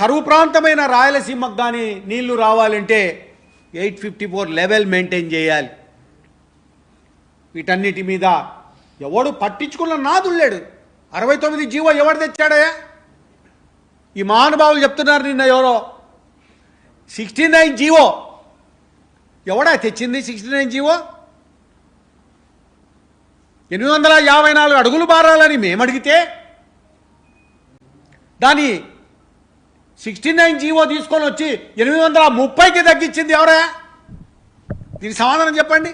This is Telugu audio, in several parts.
కరువు ప్రాంతమైన రాయలసీమకు కానీ నీళ్లు రావాలంటే 854 లెవెల్ మెయింటైన్ చేయాలి. వీటన్నిటి మీద ఎవడు పట్టించుకున్న నాదులేడు. 69 జీవో ఎవడు తెచ్చాడయా? ఈ మహానుభావులు చెప్తున్నారు. నిన్న ఎవరో 69 జీవో ఎవడా తెచ్చింది? 69 జీవో 854 అడుగులు బారాలని మేము అడిగితే దాని 69 జీవో తీసుకొని వచ్చి 830కి తగ్గించింది ఎవరా? దీనికి సమాధానం చెప్పండి.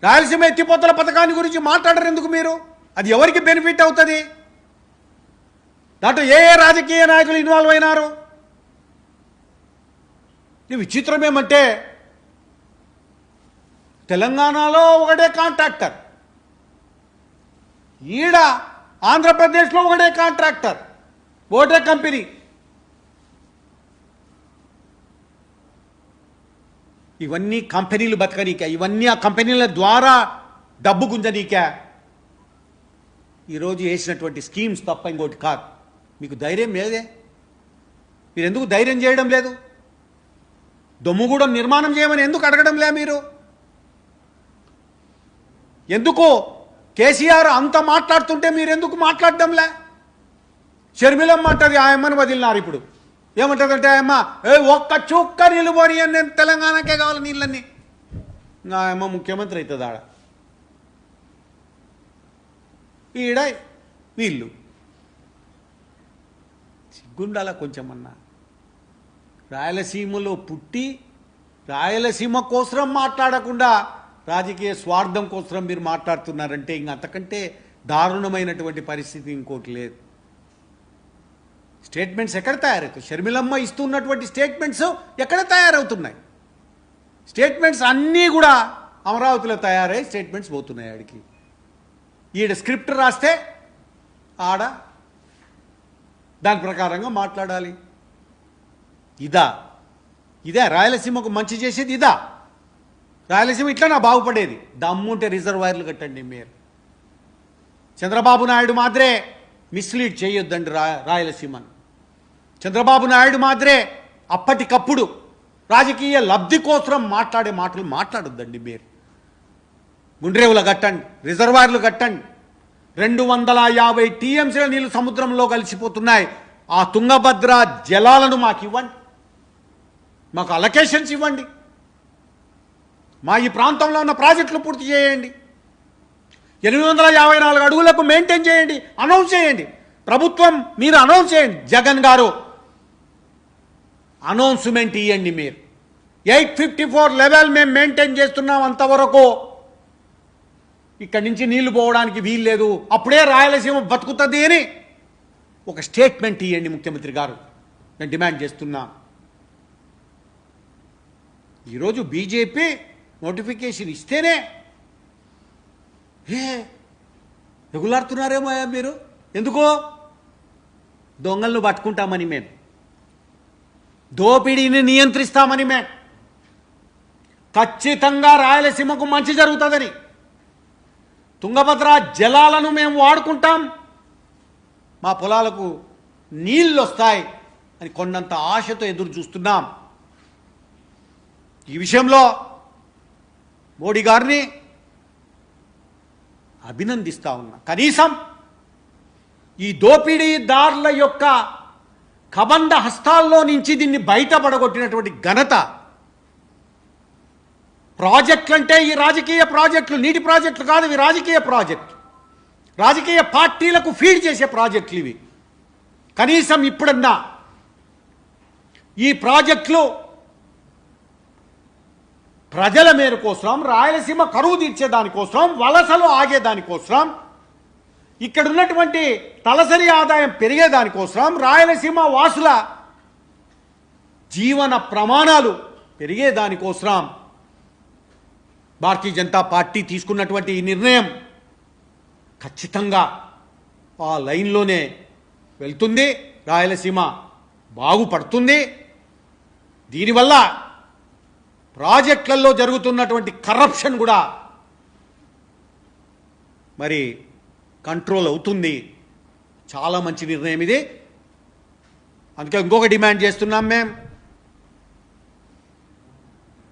రాయలసీమ ఎత్తిపోతల పథకాన్ని గురించి మాట్లాడరు ఎందుకు మీరు? అది ఎవరికి బెనిఫిట్ అవుతుంది? దాంట్లో ఏ రాజకీయ నాయకులు ఇన్వాల్వ్ అయినారు? ఇది విచిత్రం ఏమంటే తెలంగాణలో ఒకటే కాంట్రాక్టర్, ఈడ ఆంధ్రప్రదేశ్లో ఒకటే కాంట్రాక్టర్, ఒకటే కంపెనీ. ఇవన్నీ కంపెనీలు బతకనీకే, ఇవన్నీ ఆ కంపెనీల ద్వారా డబ్బు గుంజనీకే ఈరోజు వేసినటువంటి స్కీమ్స్ తప్ప ఇంకోటి కాదు. మీకు ధైర్యం లేదే? మీరు ఎందుకు ధైర్యం చేయడం లేదు? దొమ్ముగూడెం నిర్మాణం చేయమని ఎందుకు అడగడం లే? మీరు ఎందుకు కేసీఆర్ అంత మాట్లాడుతుంటే మీరు ఎందుకు మాట్లాడడంలే? షర్మిలమ్మ అంటది, ఆయమ్మని వదిలినారు. ఇప్పుడు ఏమంటుందంటే ఆయమ్మ ఒక్క చుక్క నిలుబోని అని, నేను తెలంగాణకే కావాలి నీళ్ళన్నీ. ఇంకా ఆయమ్మ ముఖ్యమంత్రి అవుతుంది ఆడ. ఈడ వీళ్ళు సిగ్గుండాల కొంచెమన్నా. రాయలసీమలో పుట్టి రాయలసీమ కోసం మాట్లాడకుండా రాజకీయ స్వార్థం కోసం మీరు మాట్లాడుతున్నారంటే ఇంక అంతకంటే దారుణమైనటువంటి పరిస్థితి ఇంకోటి లేదు. స్టేట్మెంట్స్ ఎక్కడ తయారవుతాయి? షర్మిలమ్మ ఇస్తున్నటువంటి స్టేట్మెంట్స్ ఎక్కడ తయారవుతున్నాయి? స్టేట్మెంట్స్ అన్నీ కూడా అమరావతిలో తయారై స్టేట్మెంట్స్ పోతున్నాయి ఆడికి. ఈడ స్క్రిప్ట్ రాస్తే ఆడ దాని ప్రకారంగా మాట్లాడాలి. ఇదే రాయలసీమకు మంచి చేసేది? రాయలసీమ ఇట్లా నా బాగుపడేది. దమ్ముంటే రిజర్వాయర్లు కట్టండి. మీరు చంద్రబాబు నాయుడు మాత్రే మిస్లీడ్ చేయొద్దండి రాయలసీమను. చంద్రబాబు నాయుడు మాత్రే అప్పటికప్పుడు రాజకీయ లబ్ధి కోసం మాట్లాడే మాటలు మాట్లాడొద్దండి. మీరు గుండ్రేవులు కట్టండి, రిజర్వాయర్లు కట్టండి. 250 టీఎంసీల నీళ్లు సముద్రంలో కలిసిపోతున్నాయి. ఆ తుంగభద్ర జలాలను మాకు ఇవ్వండి, మాకు అలొకేషన్స్ ఇవ్వండి. మా ఈ ప్రాంతంలో ఉన్న ప్రాజెక్టులు పూర్తి చేయండి. 854 అడుగులకు మెయింటైన్ చేయండి, అనౌన్స్ చేయండి. ప్రభుత్వం మీరు అనౌన్స్ చేయండి. జగన్ గారు అనౌన్స్మెంట్ ఇవ్వండి. మీరు 854 లెవెల్ మేము మెయింటైన్ చేస్తున్నాం, అంతవరకు ఇక్కడి నుంచి నీళ్లు పోవడానికి వీలు లేదు, అప్పుడే రాయలసీమ బతుకుతుంది అని ఒక స్టేట్మెంట్ ఇవ్వండి ముఖ్యమంత్రి గారు. నేను డిమాండ్ చేస్తున్నా. ఈరోజు బీజేపీ నోటిఫికేషన్ ఇస్తేనే ఎగులాడుతున్నారేమో మీరు. ఎందుకో? దొంగలను పట్టుకుంటామని మేము, దోపిడీని నియంత్రిస్తామని మేము, ఖచ్చితంగా రాయలసీమకు మంచి జరుగుతుందని, తుంగభద్ర జలాలను మేము వాడుకుంటాం, మా పొలాలకు నీళ్ళు వస్తాయి అని కొన్నంత ఆశతో ఎదురు చూస్తున్నాం. ఈ విషయంలో మోడీ గారిని అభినందిస్తా ఉన్నా. కనీసం ఈ దోపిడీదారుల యొక్క కబంధ హస్తాల్లో నుంచి దీన్ని బయటపడగొట్టినటువంటి ఘనత. ప్రాజెక్టులు అంటే ఈ రాజకీయ ప్రాజెక్టులు నీటి ప్రాజెక్టులు కాదు, ఇవి రాజకీయ ప్రాజెక్టులు, రాజకీయ పార్టీలకు ఫీడ్ చేసే ప్రాజెక్టులు ఇవి. కనీసం ఇప్పుడన్నా ఈ ప్రాజెక్టులు ప్రజల మేర కోసం, రాయలసీమ కరువు తీర్చేదానికోసం, వలసలు ఆగేదానికోసం, ఇక్కడ ఉన్నటువంటి తలసరి ఆదాయం పెరిగేదానికోసం, రాయలసీమ వాసుల జీవన ప్రమాణాలు పెరిగేదానికోసం భారతీయ జనతా పార్టీ తీసుకున్నటువంటి ఈ నిర్ణయం ఖచ్చితంగా ఆ లైన్లోనే వెళ్తుంది. రాయలసీమ బాగుపడుతుంది. దీనివల్ల ప్రాజెక్టులలో జరుగుతున్నటువంటి కరప్షన్ కూడా మరి కంట్రోల్ అవుతుంది. చాలా మంచి నిర్ణయం ఇది. అందుకే ఇంకొక డిమాండ్ చేస్తున్నాం మేము,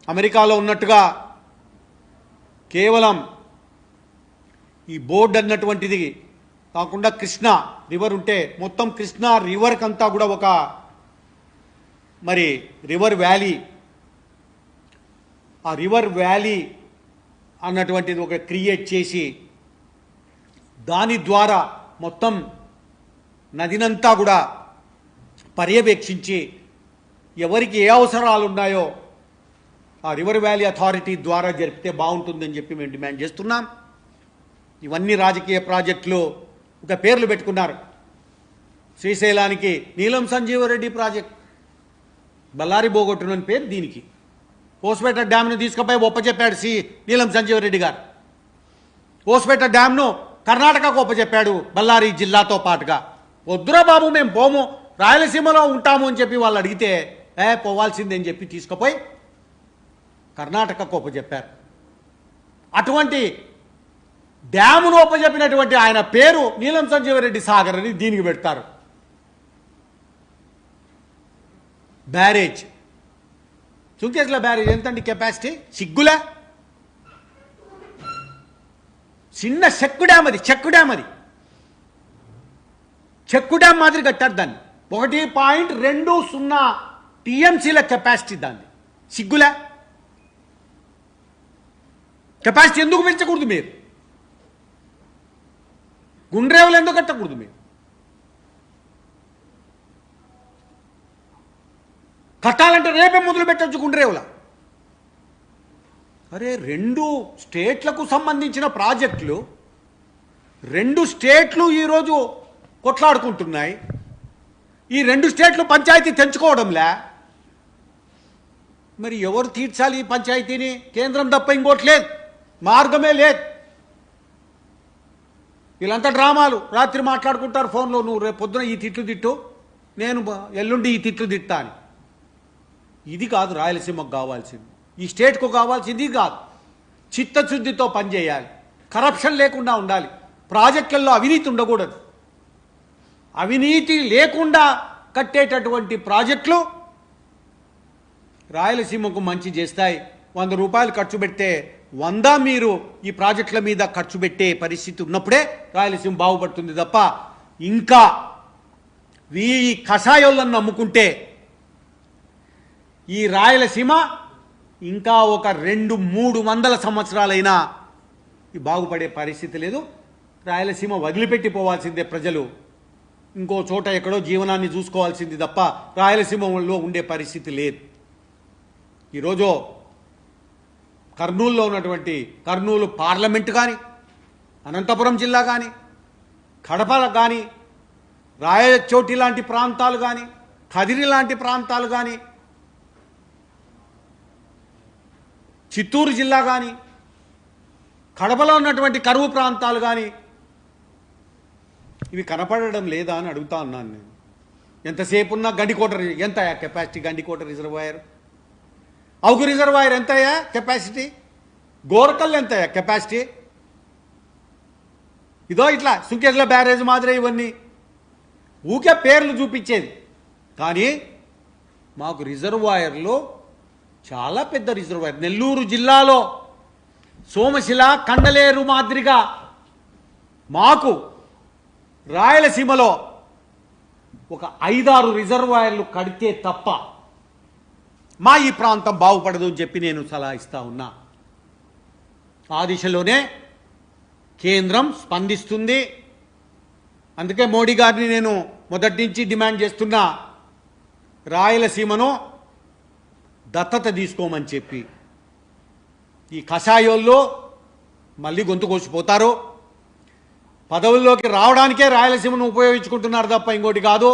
అమెరికాలో ఉన్నట్టుగా కేవలం ఈ బోర్డు అన్నటువంటిది కాకుండా కృష్ణా రివర్ ఉంటే మొత్తం కృష్ణా రివర్కి అంతా కూడా ఒక మరి రివర్ వ్యాలీ, ఆ రివర్ వ్యాలీ అన్నటువంటిది ఒక క్రియేట్ చేసి దాని ద్వారా మొత్తం నదినంతా కూడా పర్యవేక్షించి ఎవరికి ఏ అవసరాలు ఉన్నాయో ఆ రివర్ వ్యాలీ అథారిటీ ద్వారా జరిపితే బాగుంటుందని చెప్పి మేము డిమాండ్ చేస్తున్నాం. ఇవన్నీ రాజకీయ ప్రాజెక్టులు ఒక పేర్లు పెట్టుకున్నారు. శ్రీశైలానికి నీలం సంజీవరెడ్డి ప్రాజెక్ట్, బళ్ళారి బోగొట్టునని పేరు దీనికి. హోస్పేట డ్యామ్ను తీసుకుపోయి ఒప్పచెప్పాడు నీలం సంజీవరెడ్డి గారు. హోస్పేట డ్యామ్ను కర్ణాటకకు ఒప్పచెప్పాడు బళ్ళారి జిల్లాతో పాటుగా. వద్దురా బాబు మేము పోము, రాయలసీమలో ఉంటాము అని చెప్పి వాళ్ళు అడిగితే పోవాల్సిందని చెప్పి తీసుకుపోయి కర్ణాటకకు ఒప్పచెప్పారు. అటువంటి డ్యామును ఒప్పచెప్పినటువంటి ఆయన పేరు నీలం సంజీవరెడ్డి సాగర్ అని దీనికి పెడతారు. బ్యారేజ్, సుంకేశ్ల బ్యారేజ్ ఎంతండి కెపాసిటీ? సిగ్గులే. చిన్న చెక్కు డ్యామ్ అది, చెక్కు డ్యామ్ అది. చెక్కు డ్యామ్ మాదిరి కట్టారు దాన్ని. 1.20 టీఎంసీల కెపాసిటీ దాన్ని. సిగ్గులే. కెపాసిటీ ఎందుకు పెంచకూడదు మీరు? గుండ్రేవులు ఎందుకు కట్టకూడదు మీరు? కట్టాలంటే రేపే మొదలు పెట్టచ్చు గుండ్రేవుల. అరే 2 స్టేట్లకు సంబంధించిన ప్రాజెక్టులు, 2 స్టేట్లు ఈరోజు కొట్లాడుకుంటున్నాయి. ఈ 2 స్టేట్లు పంచాయతీ తెంచుకోవడంలే. మరి ఎవరు తీర్చాలి ఈ పంచాయతీని? కేంద్రం తప్ప ఇంకోటి లేదు, మార్గమే లేదు. వీళ్ళంతా డ్రామాలు. రాత్రి మాట్లాడుకుంటారు ఫోన్లో, నువ్వు రేపు పొద్దున ఈ తిట్లు తిట్టు, నేను ఎల్లుండి ఈ తిట్లు తిట్టా అని. ఇది కాదు రాయలసీమకు కావాల్సింది, ఈ స్టేట్కు కావాల్సింది కాదు. చిత్తశుద్ధితో పనిచేయాలి, కరప్షన్ లేకుండా ఉండాలి, ప్రాజెక్టుల్లో అవినీతి ఉండకూడదు. అవినీతి లేకుండా కట్టేటటువంటి ప్రాజెక్టులు రాయలసీమకు మంచి చేస్తాయి. 100 రూపాయలు ఖర్చు పెడితే 100 మీరు ఈ ప్రాజెక్టుల మీద ఖర్చు పెట్టే పరిస్థితి ఉన్నప్పుడే రాయలసీమ బాగుపడుతుంది తప్ప ఇంకా ఈ కషాయోళ్ళను నమ్ముకుంటే ఈ రాయలసీమ ఇంకా ఒక 200-300 సంవత్సరాలైనా బాగుపడే పరిస్థితి లేదు. రాయలసీమ వదిలిపెట్టి పోవాల్సిందే ప్రజలు, ఇంకో చోట ఎక్కడో జీవనాన్ని చూసుకోవాల్సింది తప్ప రాయలసీమలో ఉండే పరిస్థితి లేదు. ఈరోజు కర్నూలులో ఉన్నటువంటి కర్నూలు పార్లమెంటు కానీ, అనంతపురం జిల్లా కానీ, కడప కానీ, రాయచోటి లాంటి ప్రాంతాలు కానీ, కదిరి లాంటి ప్రాంతాలు కానీ, చిత్తూరు జిల్లా కానీ, కడపలో ఉన్నటువంటి కరువు ప్రాంతాలు కానీ ఇవి కనపడడం లేదా అని అడుగుతా ఉన్నాను నేను. ఎంతసేపు ఉన్న గండికోట ఎంత capacity? Gandikota reservoir, Avuku reservoir ఎంతయ్యా కెపాసిటీ? గోరకల్ ఎంతయ్యా కెపాసిటీ? ఇదో ఇట్లా సుంకేశ్ల బ్యారేజ్ మాదిరి ఇవన్నీ ఊకే పేర్లు చూపించేది. కానీ మాకు రిజర్వాయర్లో చాలా పెద్ద రిజర్వాయర్ నెల్లూరు జిల్లాలో సోమశిల, కండలేరు మాదిరిగా మాకు రాయలసీమలో ఒక 5-6 రిజర్వాయర్లు కడితే తప్ప మా ఈ ప్రాంతం బాగుపడదు అని చెప్పి నేను సలహా ఇస్తా ఉన్నా. ఆ దిశలోనే కేంద్రం స్పందిస్తుంది. అందుకే మోడీ గారిని నేను మొదటి నుంచి డిమాండ్ చేస్తున్నా, రాయలసీమను దత్తత తీసుకోమని చెప్పి. ఈ కషాయోళ్ళు మళ్ళీ గొంతు కోసిపోతారు. పదవుల్లోకి రావడానికే రాయలసీమను ఉపయోగించుకుంటున్నారు తప్ప ఇంకోటి కాదు.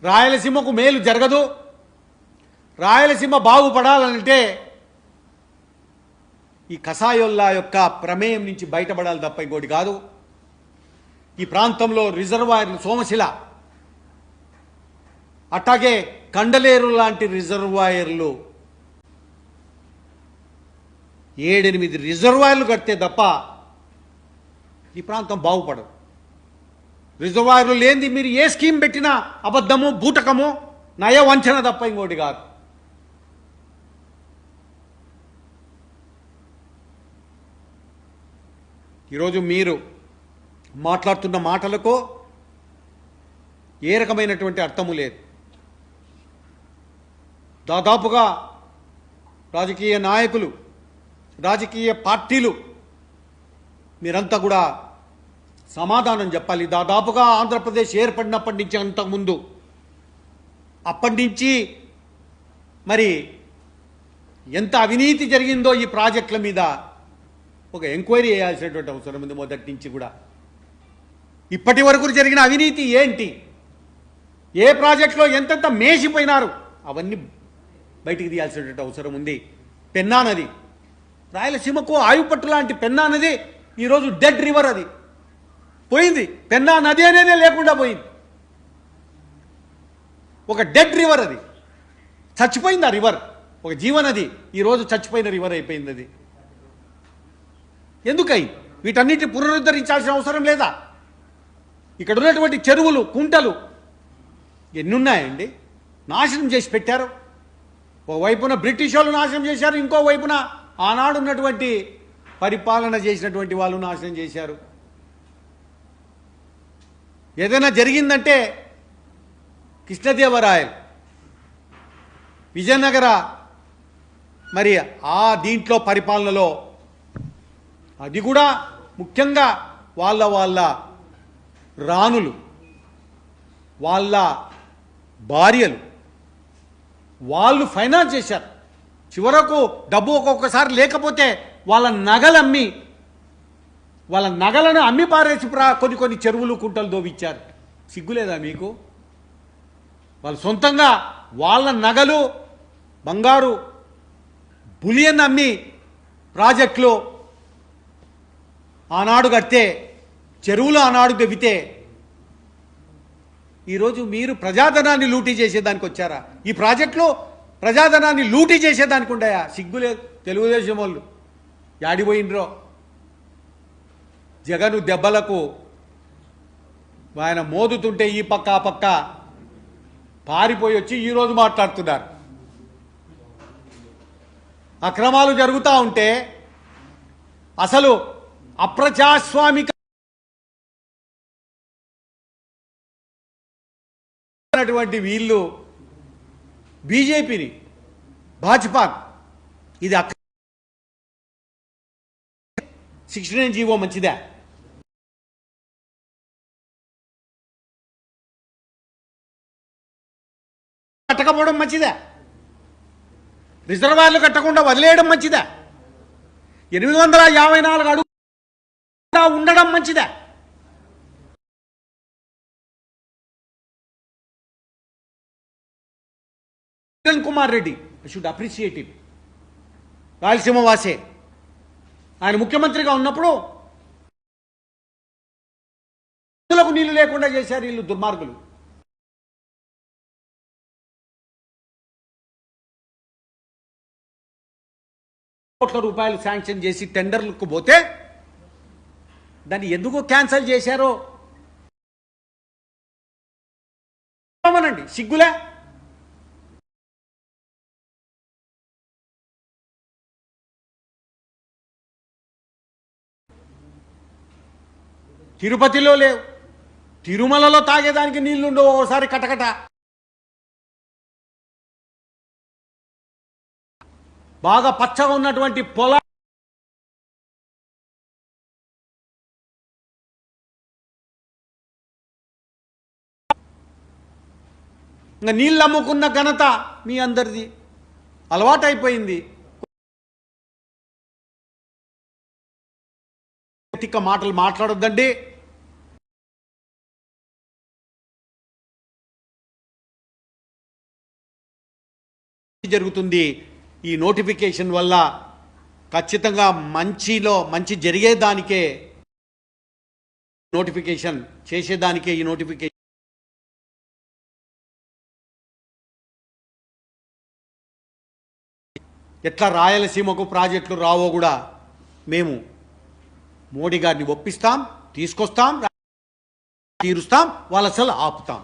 రాయలసీమకు మేలు జరగదు. రాయలసీమ బాగుపడాలంటే ఈ కషాయోళ్ళ యొక్క ప్రమేయం నుంచి బయటపడాలి తప్ప ఇంకోటి కాదు. ఈ ప్రాంతంలో రిజర్వాయర్లు సోమశిల, అట్లాగే కండలేరు లాంటి రిజర్వాయర్లు 7-8 రిజర్వాయర్లు కడితే తప్ప ఈ ప్రాంతం బాగుపడదు. రిజర్వాయర్లు లేనిది మీరు ఏ స్కీమ్ పెట్టినా అబద్ధము, బూటకము, నయ వంచన తప్ప ఇంకోటి కాదు. ఈరోజు మీరు మాట్లాడుతున్న మాటలకు ఏ రకమైనటువంటి అర్థము లేదు. దాదాపుగా రాజకీయ నాయకులు, రాజకీయ పార్టీలు మీరంతా కూడా సమాధానం చెప్పాలి. దాదాపుగా ఆంధ్రప్రదేశ్ ఏర్పడినప్పటి నుంచి అంతకుముందు అప్పటి నుంచి మరి ఎంత అవినీతి జరిగిందో ఈ ప్రాజెక్టుల మీద ఒక ఎంక్వైరీ చేయాల్సినటువంటి అవసరం ఉంది. మొదటి నుంచి కూడా ఇప్పటి వరకు జరిగిన అవినీతి ఏంటి, ఏ ప్రాజెక్టులో ఎంతెంత మేసిపోయినారు, అవన్నీ బయటికి తీయాల్సినటువంటి అవసరం ఉంది. పెన్నా నది, రాయలసీమకు ఆయుపట్టు లాంటి పెన్నా నది ఈరోజు డెడ్ రివర్, అది పోయింది. పెన్నా నది అనేదే లేకుండా పోయింది. ఒక డెడ్ రివర్, అది చచ్చిపోయింది. ఆ రివర్ ఒక జీవనది ఈరోజు చచ్చిపోయిన రివర్ అయిపోయింది. అది ఎందుకై వీటన్నిటిని పునరుద్ధరించాల్సిన అవసరం లేదా? ఇక్కడ ఉన్నటువంటి చెరువులు, కుంటలు ఎన్నున్నాయండి, నాశనం చేసి పెట్టారు. ఓవైపున బ్రిటిష్ వాళ్ళు నాశనం చేశారు, ఇంకో వైపున ఆనాడు ఉన్నటువంటి పరిపాలన చేసినటువంటి వాళ్ళు నాశనం చేశారు. ఏదైనా జరిగిందంటే కృష్ణదేవరాయలు, విజయనగర మరి ఆ దీంట్లో పరిపాలనలో అది కూడా ముఖ్యంగా వాళ్ళ రాణులు, వాళ్ళ భార్యలు వాళ్ళు ఫైనాన్స్ చేశారు. చివరకు డబ్బు ఒక్కొక్కసారి లేకపోతే వాళ్ళ నగలను అమ్మి పారేసి కొన్ని చెరువులు, కుంటలు దోవిచ్చారు. సిగ్గులేదా మీకు? వాళ్ళు సొంతంగా వాళ్ళ నగలు, బంగారు బులియన్ అమ్మి ప్రాజెక్టులు ఆనాడు కడితే, చెరువులు ఆనాడు దవ్వితే, ఈరోజు మీరు ప్రజాధనాన్ని లూటీ చేసేదానికి వచ్చారా? ఈ ప్రాజెక్టులో ప్రజాధనాన్ని లూటీ చేసేదానికి ఉండయా? సిగ్గులేదు తెలుగుదేశం వాళ్ళు. యాడిపోయినరో జగను దెబ్బలకు ఆయన మోదుతుంటే ఈ పక్క ఆ పక్క పారిపోయి వచ్చి ఈరోజు మాట్లాడుతున్నారు. అక్రమాలు జరుగుతూ ఉంటే అసలు అప్రజాస్వామిక వీళ్ళు బీజేపీని, భాజపా ఇది 69 జీవో మంచిదా? కట్టకపోవడం మంచిదా? రిజర్వాయర్లు కట్టకుండా వదిలేయడం మంచిదా? 854 అడుగు ఉండడం మంచిదా? Kiran Kumar Reddy, I should appreciate him, Rayalaseema వాసే. ఆయన ముఖ్యమంత్రిగా ఉన్నప్పుడు నీళ్లు లేకుండా చేశారు వీళ్ళు దుర్మార్గులు. కోట్ల రూపాయలు శాంక్షన్ చేసి టెండర్లకు పోతే దాన్ని ఎందుకు క్యాన్సిల్ చేశారో అనండి. సిగ్గులే? తిరుపతిలో లేవు, తిరుమలలో తాగేదానికి నీళ్లుండవు ఓసారి కటకట. బాగా పచ్చగా ఉన్నటువంటి పొల ఇంకా నీళ్ళు అమ్ముకున్న ఘనత మీ అందరిది. అలవాటైపోయింది. మాటలు మాట్లాడొద్దండి. జరుగుతుంది ఈ నోటిఫికేషన్ వల్ల. ఖచ్చితంగా మంచి జరిగేదానికే నోటిఫికేషన్ చేసేదానికే ఈ నోటిఫికేషన్. ఎట్లా రాయలసీమకు ప్రాజెక్టులు రావో కూడా మేము మోడీ గారిని ఒప్పిస్తాం. తీసుకొస్తాం, తీరుస్తాం, వలసలు ఆపుతాం.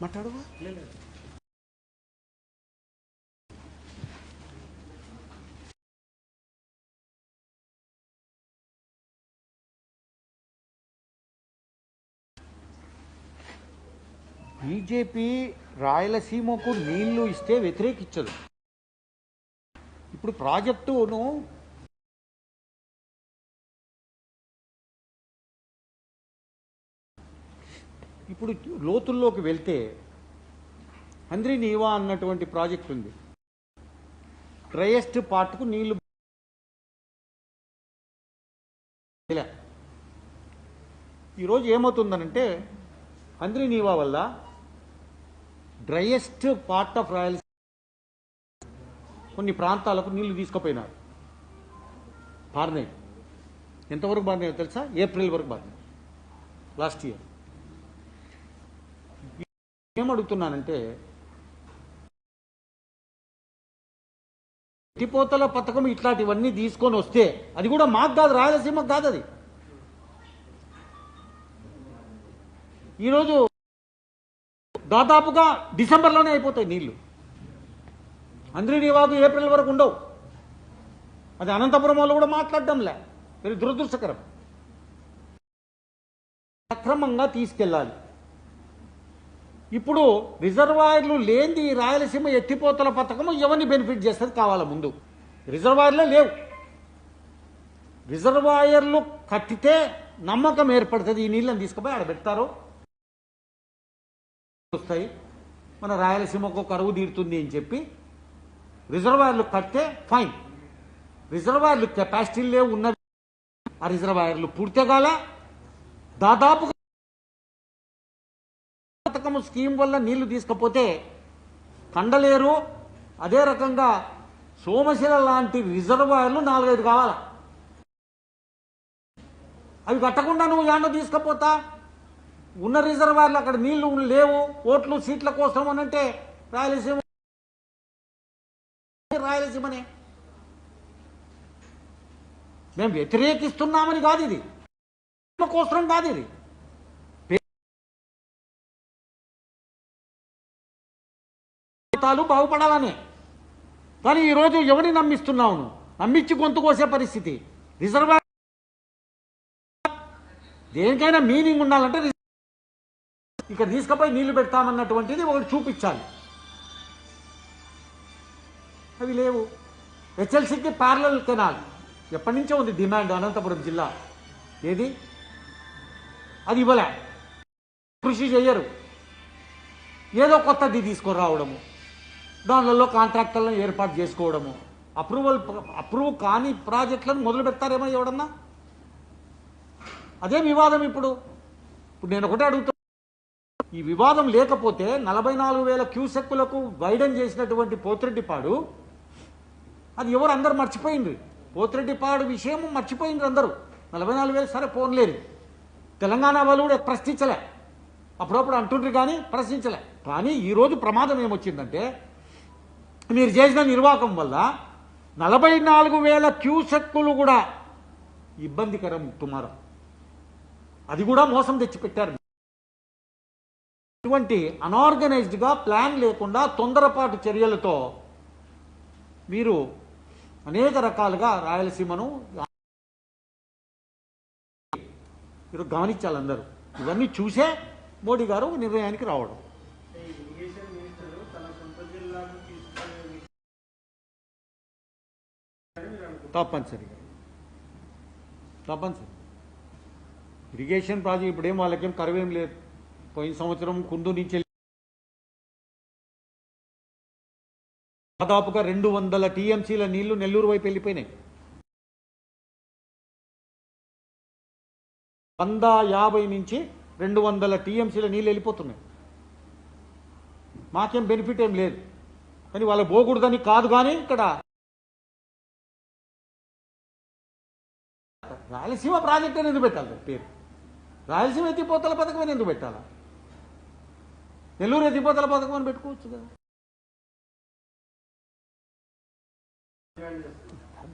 మాట్లాడవా? బీజేపీ రాయలసీమకు నీళ్లు ఇస్తే వ్యతిరేకించదు. ఇప్పుడు ప్రాజెక్టును ఇప్పుడు లోతుల్లోకి వెళ్తే హంద్రీ నీవా అన్నటువంటి ప్రాజెక్ట్ ఉంది. డ్రైయెస్ట్ పార్ట్కు నీళ్లు ఈరోజు ఏమవుతుందనంటే హంద్రీ నీవా వల్ల డ్రైయెస్ట్ పార్ట్ ఆఫ్ రాయలసీమ కొన్ని ప్రాంతాలకు నీళ్లు తీసుకుపోయినారు. బారినాయి. ఎంతవరకు బారినాయో తెలుసా? ఏప్రిల్ వరకు బారినాయి లాస్ట్ ఇయర్. ఏమడుగుతున్నానంటే ఎత్తిపోతల పథకం ఇట్లాంటివన్నీ తీసుకొని వస్తే అది కూడా మాకు కాదు, రాయలసీమకు కాదు. అది ఈరోజు దాదాపుగా డిసెంబర్లోనే అయిపోతాయి నీళ్లు. హంద్రీ నీవాకు ఏప్రిల్ వరకు ఉండవు. అది అనంతపురం వాళ్ళు కూడా మాట్లాడడంలే. వెరీ దురదృష్టకరం. సక్రమంగా తీసుకెళ్ళాలి. ఇప్పుడు రిజర్వాయర్లు లేని రాయలసీమ ఎత్తిపోతల పథకం ఎవరిని బెనిఫిట్ చేస్తుంది కావాలా? ముందు రిజర్వాయర్లే లేవు. రిజర్వాయర్లు కట్టితే నమ్మకం ఏర్పడుతుంది. ఈ నీళ్ళని తీసుకుపోయి ఆడ పెడతారు, వస్తాయి, మన రాయలసీమకు కరువు తీరుతుంది అని చెప్పి రిజర్వాయర్లు కడితే ఫైన్. రిజర్వాయర్లు కెపాసిటీ లేవు ఉన్నవి. ఆ రిజర్వాయర్లు పూర్తిగాల దాదాపుగా పథకం స్కీమ్ వల్ల నీళ్లు తీసుకపోతే కండలేరు, అదే రకంగా సోమశిల లాంటి రిజర్వాయర్లు 4-5 కావాలా. అవి కట్టకుండా నువ్వు యాన్న తీసుకపోతా ఉన్న రిజర్వాయర్లు అక్కడ నీళ్లు లేవు, ఓట్లు సీట్ల కోసం అని అంటే రాయలసీమనే మేము వ్యతిరేకిస్తున్నామని కాదు, ఇది కోసం కాదు, ఇది బాగుపడాలనే. కానీ ఈరోజు ఎవరిని నమ్మిస్తున్నావు? నమ్మించి గొంతు కోసే పరిస్థితి. రిజర్వాయర్ దేనికైనా మీనింగ్ ఉండాలంటే ఇక్కడ తీసుకుపోయి నీళ్లు పెడతామన్నటువంటిది ఒకటి చూపించాలి. అవి లేవు. హెచ్ఎల్సీకి ప్యారలల్ కెనాల్ ఎప్పటి నుంచో ఉంది డిమాండ్ అనంతపురం జిల్లా. ఏది అది ఇవ్వలే, కృషి చేయరు. ఏదో కొత్తది తీసుకురావడము, దానిలో కాంట్రాక్టర్లను ఏర్పాటు చేసుకోవడము, అప్రూవ్ కాని ప్రాజెక్టులను మొదలు పెడతారేమో ఎవడన్నా. అదే వివాదం. ఇప్పుడు నేను ఒకటే అడుగుతున్నా, ఈ వివాదం లేకపోతే 44,000 క్యూసెక్కులకు వైడన్ చేసినటువంటి పోతిరెడ్డిపాడు అది ఎవరు అందరు మర్చిపోయింది. పోతిరెడ్డిపాడు విషయం మర్చిపోయింది అందరూ. 44,000 సరే పోన్లేదు. తెలంగాణ వాళ్ళు కూడా ప్రశ్నించలే, అప్పుడప్పుడు అంటుండ్రు కానీ ప్రశ్నించలే. కానీ ఈరోజు ప్రమాదం ఏమొచ్చిందంటే మీరు చేసిన నిర్వాహకం వల్ల 44,000 క్యూసెక్కులు కూడా ఇబ్బందికరం తుమారా. అది కూడా మోసం తెచ్చిపెట్టారు. ఇటువంటి అనార్గనైజ్డ్గా ప్లాన్ లేకుండా తొందరపాటు చర్యలతో మీరు అనేక రకాలుగా రాయలసీమను మీరు గమనించాలి అందరూ. ఇవన్నీ చూసే మోడీ గారు నిర్ణయానికి రావడం. తప్పనిసరి ఇరిగేషన్ ప్రాజెక్ట్ ఇప్పుడేం వాళ్ళకేం కరువేం లేదు. పోయిన సంవత్సరం కుందు నుంచి దాదాపుగా 200 టీఎంసీల నీళ్లు నెల్లూరు వైపు వెళ్ళిపోయినాయి. 150 నుంచి 200 టీఎంసీల నీళ్ళు వెళ్ళిపోతున్నాయి. మాకేం బెనిఫిట్ ఏం లేదు. కానీ వాళ్ళ పోకూడదని కాదు. కానీ ఇక్కడ రాయలసీమ ప్రాజెక్ట్ అని ఎందుకు పెట్టాలి? పేరు రాయలసీమ ఎత్తిపోతల పథకం అని ఎందుకు పెట్టాలా? నెల్లూరు ఎత్తిపోతల పథకం అని పెట్టుకోవచ్చు కదా.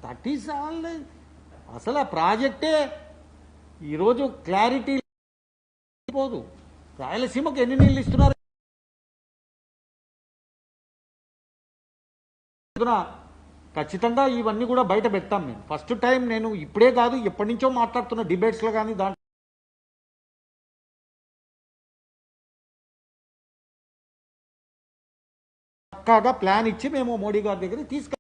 That is all. అసలు ఆ ప్రాజెక్టే ఈరోజు క్లారిటీ పోదు. రాయలసీమకు ఎన్ని నీళ్ళు ఇస్తున్నారు ఖచ్చితంగా ఇవన్నీ కూడా బయట పెట్టాం. మేము ఫస్ట్ టైం, నేను ఇప్పుడే కాదు ఎప్పటి నుంచో మాట్లాడుతున్న డిబేట్స్లో కానీ దాంట్లో పక్కాగా ప్లాన్ ఇచ్చి మేము మోడీ గారి దగ్గర తీసుకు